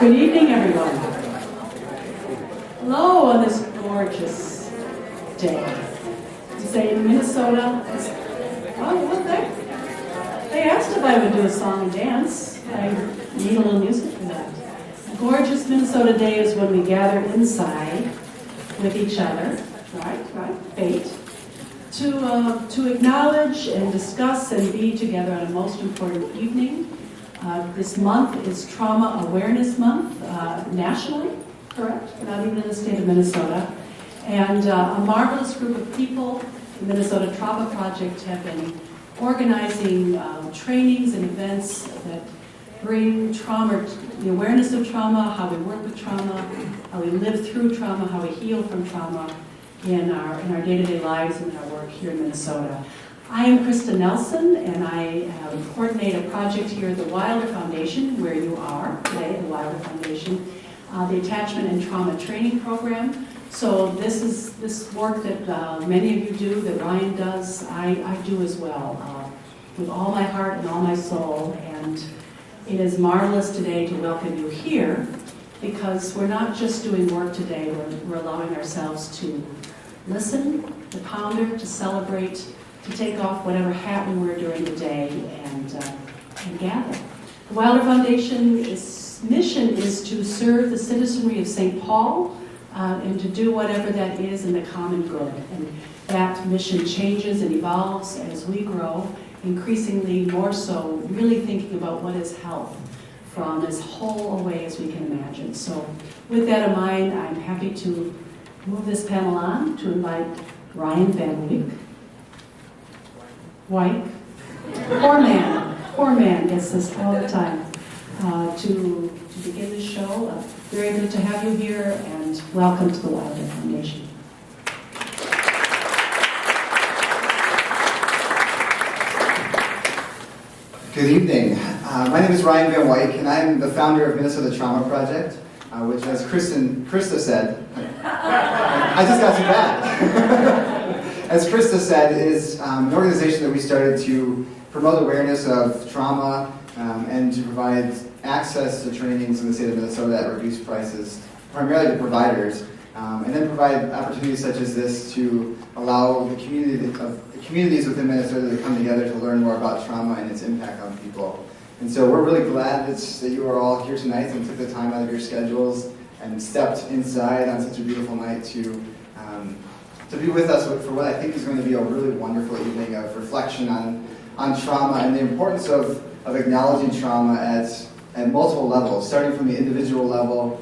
Good evening, everyone. Hello on this gorgeous day. You say in Minnesota, what they asked if I would do a song and dance. I need a little music for that. A gorgeous Minnesota day is when we gather inside with each other, right, fate, to acknowledge and discuss and be together on a most important evening. This month is Trauma Awareness Month, nationally, correct? Not even in the state of Minnesota. And a marvelous group of people, the Minnesota Trauma Project, have been organizing trainings and events that bring trauma, the awareness of trauma, how we work with trauma, how we live through trauma, how we heal from trauma in our day-to-day lives and our work here in Minnesota. I am Krista Nelson, and I coordinate a project here at the Wilder Foundation, where you are today, the Wilder Foundation, the Attachment and Trauma Training Program. So this work that many of you do, that Ryan does, I do as well, with all my heart and all my soul. And it is marvelous today to welcome you here, because we're not just doing work today, we're allowing ourselves to listen, to ponder, to celebrate, to take off whatever hat we wear during the day and gather. The Wilder Foundation's mission is to serve the citizenry of St. Paul and to do whatever that is in the common good. And that mission changes and evolves as we grow, increasingly more so, really thinking about what is health from as whole a way as we can imagine. So with that in mind, I'm happy to move this panel on to invite Ryan Van Wyk. Poor man gets this all the time. To begin the show, very good to have you here, and welcome to the Wilder Foundation. Good evening. My name is Ryan Van Wyk, and I'm the founder of Minnesota Trauma Project, which, as Krista said, I just got you back. As Krista said, is an organization that we started to promote awareness of trauma and to provide access to trainings in the state of Minnesota at reduced prices, primarily to providers, and then provide opportunities such as this to allow the communities within Minnesota to come together to learn more about trauma and its impact on people. And so we're really glad that you are all here tonight and took the time out of your schedules and stepped inside on such a beautiful night to be with us for what I think is going to be a really wonderful evening of reflection on trauma and the importance of acknowledging trauma at multiple levels, starting from the individual level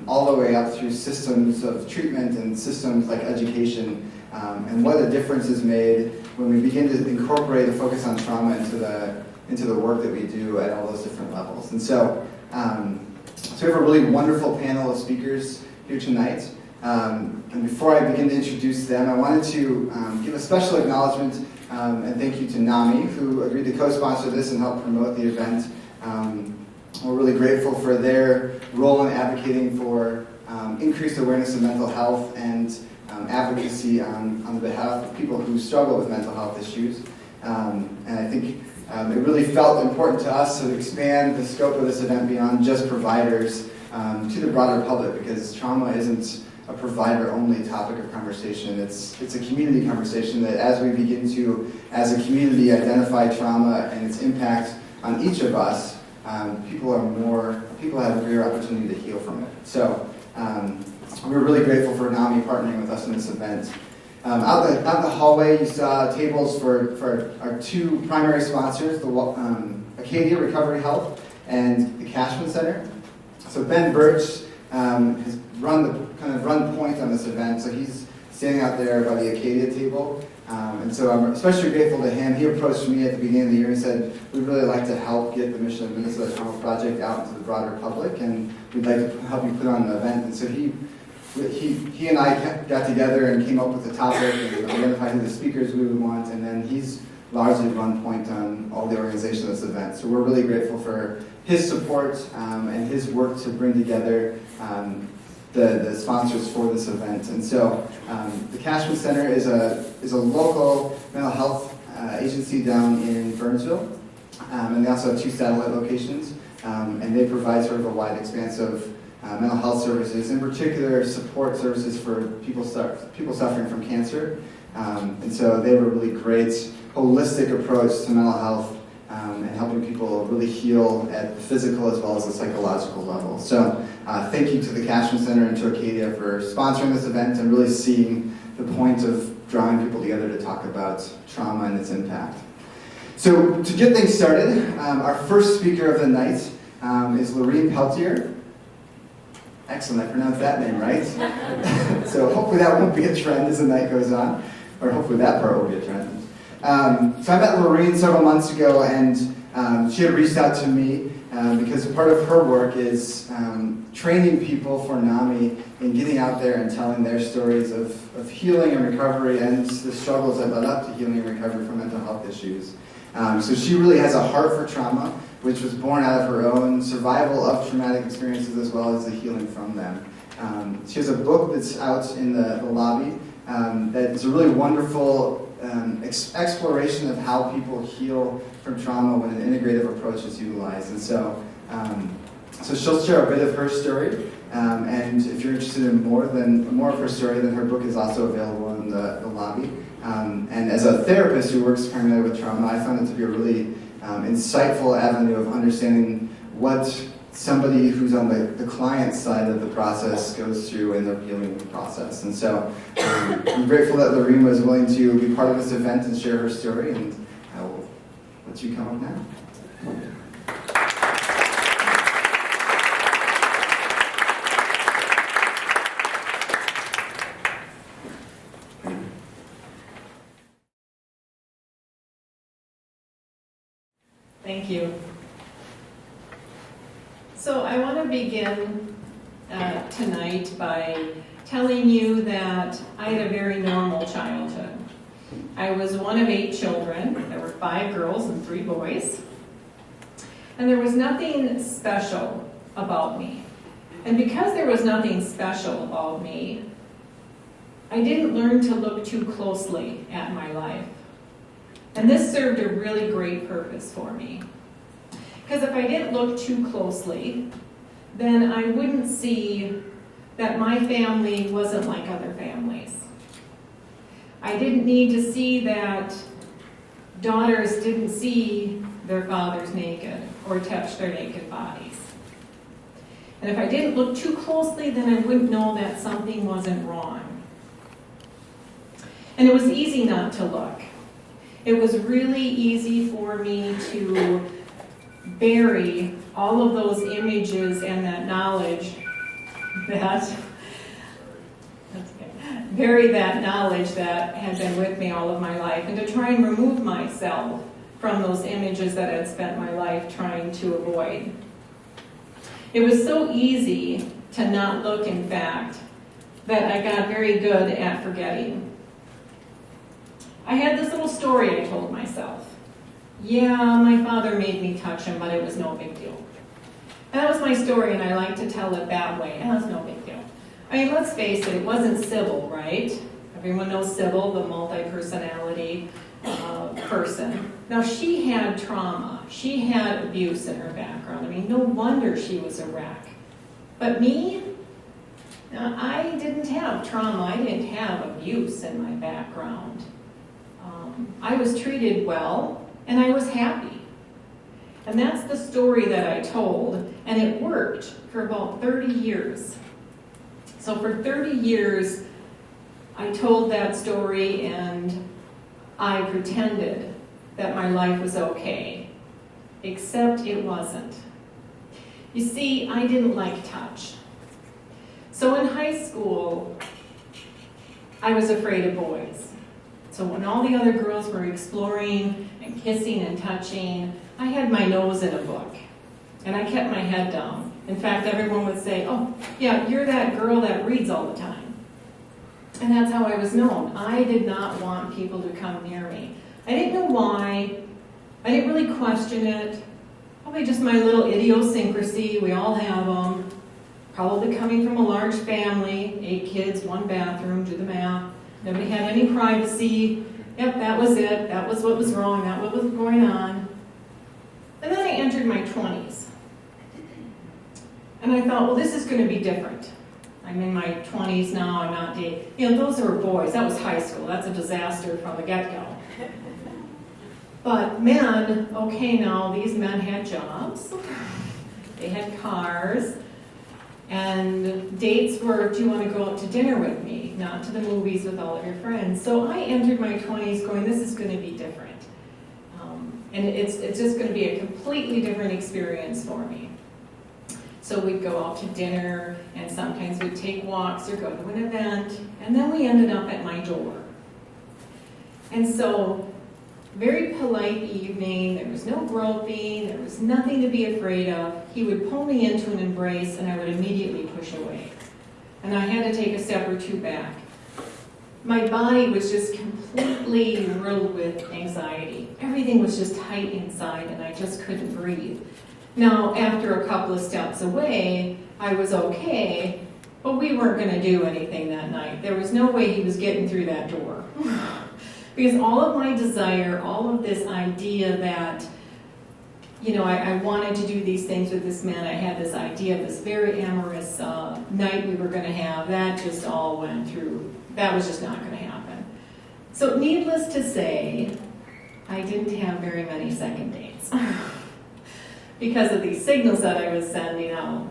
all the way up through systems of treatment and systems like education, and what a difference is made when we begin to incorporate a focus on trauma into the work that we do at all those different levels. And so we have a really wonderful panel of speakers here tonight. And before I begin to introduce them, I wanted to give a special acknowledgement and thank you to NAMI, who agreed to co-sponsor this and help promote the event. We're really grateful for their role in advocating for increased awareness of mental health and advocacy on behalf of people who struggle with mental health issues. And I think it really felt important to us to expand the scope of this event beyond just providers to the broader public, because trauma isn't a provider-only topic of conversation. It's a community conversation that, as we begin to, as a community, identify trauma and its impact on each of us, people have a greater opportunity to heal from it. So we're really grateful for NAMI partnering with us in this event. Out in the hallway, you saw tables for our two primary sponsors, the Acadia Recovery Health and the Cashman Center. So Ben Birch has run point on this event, so he's standing out there by the Acadia table. And so I'm especially grateful to him. He approached me at the beginning of the year and said, we'd really like to help get the mission of Minnesota Trauma Project out into the broader public, and we'd like to help you put on an event. And so he and I got together and came up with the topic and identified who the speakers we would want, and then he's largely run point on all the organization of this event. So we're really grateful for his support and his work to bring together the sponsors for this event. And so the Cashman Center is a local mental health agency down in Burnsville, and they also have two satellite locations. and they provide sort of a wide expanse of mental health services, in particular support services for people suffering from cancer. And so they have a really great holistic approach to mental health and helping people really heal at the physical as well as the psychological level. So thank you to the Cashman Center and to Acadia for sponsoring this event and really seeing the point of drawing people together to talk about trauma and its impact. So to get things started, our first speaker of the night is Laureen Peltier. Excellent, I pronounced that name right. So hopefully that won't be a trend as the night goes on, or hopefully that part will be a trend. So I met Laureen several months ago, and she had reached out to me because part of her work is training people for NAMI and getting out there and telling their stories of healing and recovery and the struggles that led up to healing and recovery from mental health issues. So she really has a heart for trauma, which was born out of her own survival of traumatic experiences as well as the healing from them. She has a book that's out in the lobby that is a really wonderful exploration of how people heal from trauma when an integrative approach is utilized. And so she'll share a bit of her story, and if you're interested in more of her story, then her book is also available in the lobby. And as a therapist who works primarily with trauma, I found it to be a really insightful avenue of understanding what somebody who's on the client side of the process goes through in their healing process. And so I'm grateful that Laureen was willing to be part of this event and share her story, and I will let you come up now. Thank you. So I want to begin tonight by telling you that I had a very normal childhood. I was one of 8 children. There were 5 girls and 3 boys. And there was nothing special about me. And because there was nothing special about me, I didn't learn to look too closely at my life. And this served a really great purpose for me. Because if I didn't look too closely, then I wouldn't see that my family wasn't like other families. I didn't need to see that daughters didn't see their fathers naked or touch their naked bodies. And if I didn't look too closely, then I wouldn't know that something wasn't wrong. And it was easy not to look. It was really easy for me to bury all of those images and that knowledge bury that knowledge that had been with me all of my life, and to try and remove myself from those images that I'd spent my life trying to avoid. It was so easy to not look, in fact, that I got very good at forgetting. I had this little story I told myself. Yeah, my father made me touch him, but it was no big deal. And that was my story, and I like to tell it that way. And it was no big deal. I mean, let's face it wasn't Sybil, right? Everyone knows Sybil, the multi-personality person. Now, she had trauma. She had abuse in her background. I mean, no wonder she was a wreck. But me? I didn't have trauma. I didn't have abuse in my background. I was treated well, and I was happy. And that's the story that I told, and it worked for about 30 years. So for 30 years, I told that story, and I pretended that my life was okay, except it wasn't. You see, I didn't like touch. So in high school, I was afraid of boys. So when all the other girls were exploring and kissing and touching, I had my nose in a book, and I kept my head down. In fact, everyone would say, "Oh, yeah, you're that girl that reads all the time." And that's how I was known. I did not want people to come near me. I didn't know why. I didn't really question it. Probably just my little idiosyncrasy. We all have them. Probably coming from a large family, 8 kids, 1 bathroom, do the math. Nobody had any privacy. Yep, that was it. That was what was wrong. That was what was going on. And then I entered my 20s. And I thought, well, this is going to be different. I'm in my 20s now, I'm not dating. You know, those were boys. That was high school. That's a disaster from the get-go. But men, okay, now these men had jobs. They had cars. And dates were, do you want to go out to dinner with me? Not to the movies with all of your friends. So I entered my 20s going, this is going to be different. And it's just going to be a completely different experience for me. So we'd go out to dinner, and sometimes we'd take walks or go to an event, and then we ended up at my door. And so, very polite evening, there was no groping, there was nothing to be afraid of. He would pull me into an embrace, and I would immediately push away. And I had to take a step or two back. My body was just completely riddled with anxiety. Everything was just tight inside, and I just couldn't breathe. Now, after a couple of steps away, I was okay, but we weren't going to do anything that night. There was no way he was getting through that door. Because all of my desire, all of this idea that, you know, I wanted to do these things with this man, I had this idea of this very amorous night we were going to have, that just all went through. That was just not going to happen. So needless to say, I didn't have very many second dates. Because of these signals that I was sending out.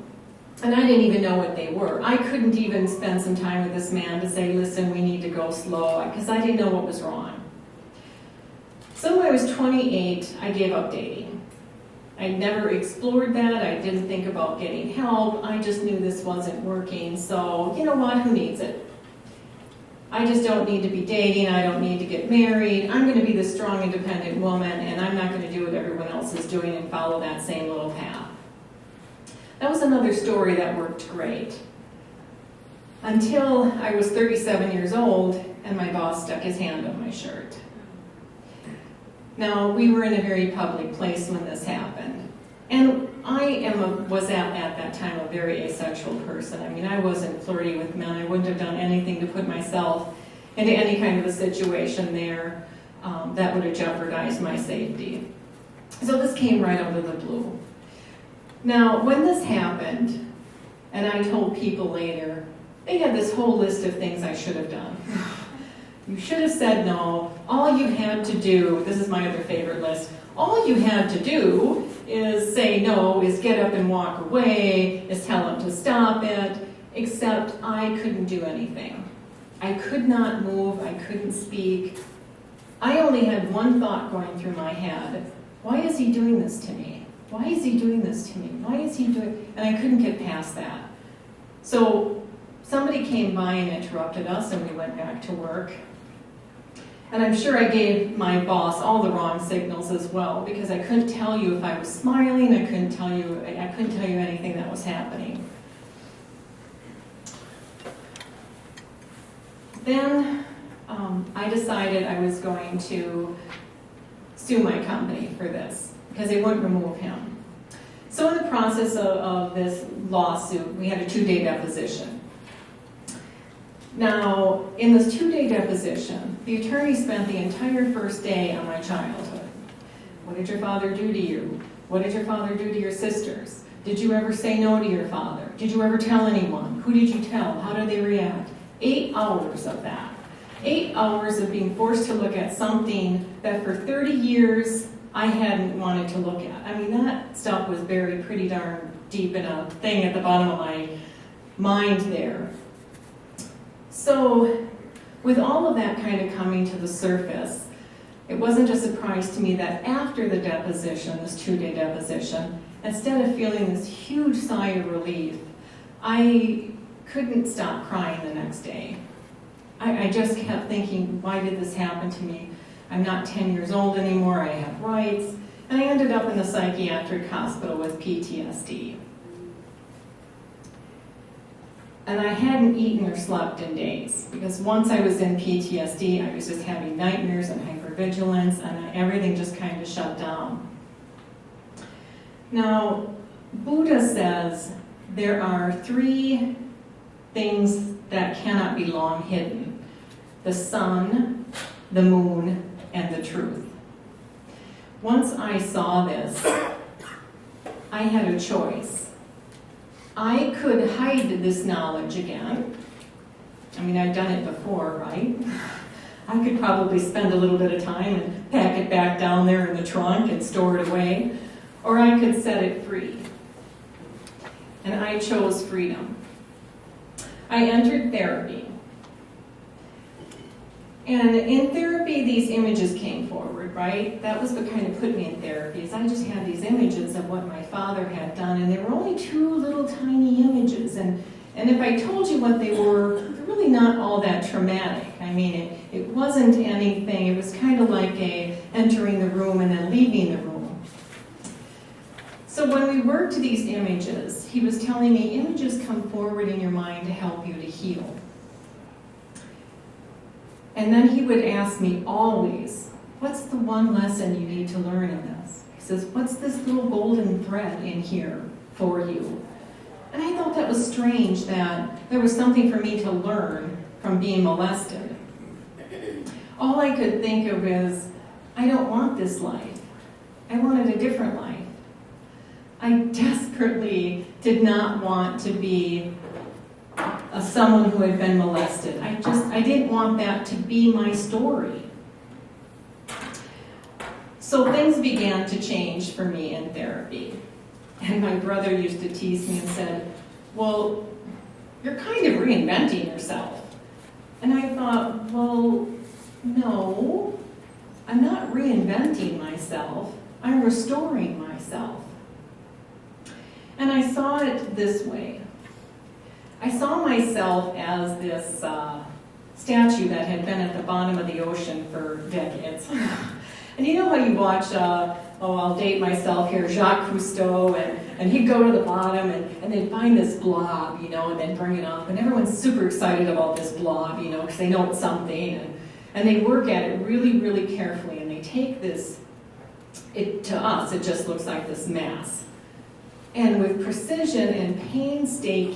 And I didn't even know what they were. I couldn't even spend some time with this man to say, listen, we need to go slow, because I didn't know what was wrong. So when I was 28, I gave up dating. I never explored that. I didn't think about getting help. I just knew this wasn't working. So, you know what, who needs it? I just don't need to be dating. I don't need to get married. I'm going to be the strong, independent woman, and I'm not going to do what everyone else is doing and follow that same little path. That was another story that worked great. Until I was 37 years old, and my boss stuck his hand on my shirt. Now, we were in a very public place when this happened. And I was at that time a very asexual person. I mean, I wasn't flirty with men. I wouldn't have done anything to put myself into any kind of a situation there that would have jeopardized my safety. So this came right out of the blue. Now, when this happened, and I told people later, they had this whole list of things I should have done. You should have said no. All you had to do, this is my other favorite list, all you had to do is say no, is get up and walk away, is tell him to stop it, except I couldn't do anything. I could not move, I couldn't speak. I only had one thought going through my head. Why is he doing this to me? Why is he doing this to me? Why is he doing, and I couldn't get past that. So somebody came by and interrupted us, and we went back to work. And I'm sure I gave my boss all the wrong signals as well, because I couldn't tell you if I was smiling, I couldn't tell you anything that was happening. Then I decided I was going to sue my company for this, because they wouldn't remove him. So in the process of this lawsuit, we had a 2-day deposition. Now, in this 2-day deposition, the attorney spent the entire first day on my childhood. What did your father do to you? What did your father do to your sisters? Did you ever say no to your father? Did you ever tell anyone? Who did you tell? How did they react? 8 hours of that. 8 hours of being forced to look at something that for 30 years I hadn't wanted to look at. I mean, that stuff was buried pretty darn deep in a thing at the bottom of my mind there. So, with all of that kind of coming to the surface, it wasn't a surprise to me that after the deposition, this 2-day deposition, instead of feeling this huge sigh of relief, I couldn't stop crying the next day. I just kept thinking, why did this happen to me? I'm not 10 years old anymore, I have rights, and I ended up in the psychiatric hospital with PTSD. And I hadn't eaten or slept in days, because once I was in PTSD, I was just having nightmares and hypervigilance, and everything just kind of shut down. Now, Buddha says there are 3 things that cannot be long hidden: the sun, the moon, and the truth. Once I saw this, I had a choice. I could hide this knowledge again. I mean, I've done it before, right? I could probably spend a little bit of time and pack it back down there in the trunk and store it away. Or I could set it free. And I chose freedom. I entered therapy. And in therapy, these images came forward, right? That was what kind of put me in therapy, is I just had these images of what my father had done, and they were only 2 little tiny images. And if I told you what they were, they're really not all that traumatic. I mean, it wasn't anything. It was kind of like entering the room and then leaving the room. So when we worked these images, he was telling me images come forward in your mind to help you to heal. And then he would ask me always, what's the one lesson you need to learn in this? He says, what's this little golden thread in here for you? And I thought that was strange, that there was something for me to learn from being molested. All I could think of is, I don't want this life. I wanted a different life. I desperately did not want to be someone who had been molested. I didn't want that to be my story. So things began to change for me in therapy. And my brother used to tease me and said, well, you're kind of reinventing yourself. And I thought, well, no, I'm not reinventing myself. I'm restoring myself. And I saw it this way. I saw myself as this statue that had been at the bottom of the ocean for decades. And you know how you watch, I'll date myself here, Jacques Cousteau, and he'd go to the bottom and they'd find this blob, and then bring it up. And everyone's super excited about this blob, because they know it's something. And they work at it really, really carefully. And they take this, to us, it just looks like this mass. And with precision and painstaking